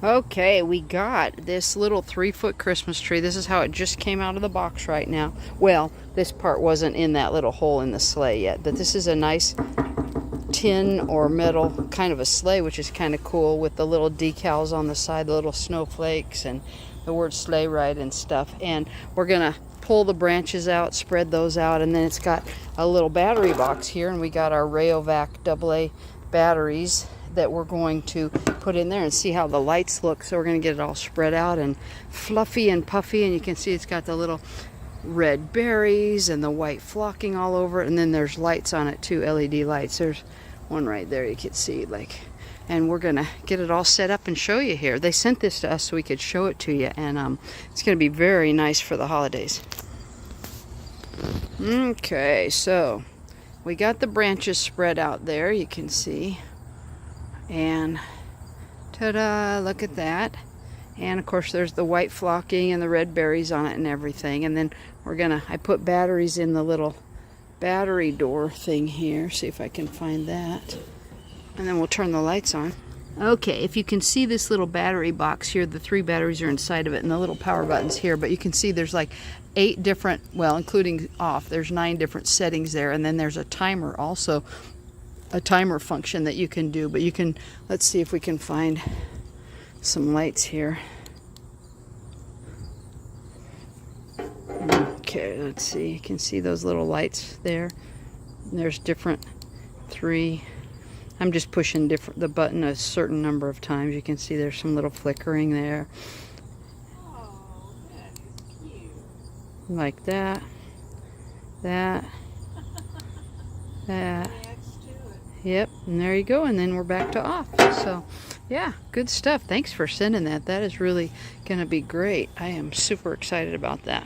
Okay, we got this little 3-foot Christmas tree. This is how it just came out of the box right now. Well, this part wasn't in that little hole in the sleigh yet, but this is a nice tin or metal kind of a sleigh, which is kind of cool, with the little decals on the side, the little snowflakes and the word sleigh ride and stuff. And we're gonna pull the branches out, spread those out, and then it's got a little battery box here, and we got our Rayovac AA batteries that we're going to put in there and see how the lights look. So we're going to get it all spread out and fluffy and puffy, and you can see it's got the little red berries and the white flocking all over it, and then there's lights on it too, LED lights. There's one right there you can see, like, and we're gonna get it all set up and show you here. They sent this to us so we could show it to you, and it's gonna be very nice for the holidays. Okay, so we got the branches spread out there, you can see. And ta-da, look at that. And of course there's the white flocking and the red berries on it and everything. And then I put batteries in the little battery door thing here. See if I can find that. And then we'll turn the lights on. Okay, if you can see this little battery box here, the 3 batteries are inside of it and the little power buttons here. But you can see there's like 8 different, well, including off, there's 9 different settings there. And then there's a timer also. A timer function that you can do, but you can, let's see if we can find some lights here. Okay, let's see, you can see those little lights there. There's different 3. I'm just pushing the button a certain number of times. You can see there's some little flickering there. Oh, that is cute. Like that, that. Yep, and there you go, and then we're back to off. So yeah, good stuff. Thanks for sending that. That is really gonna be great. I am super excited about that.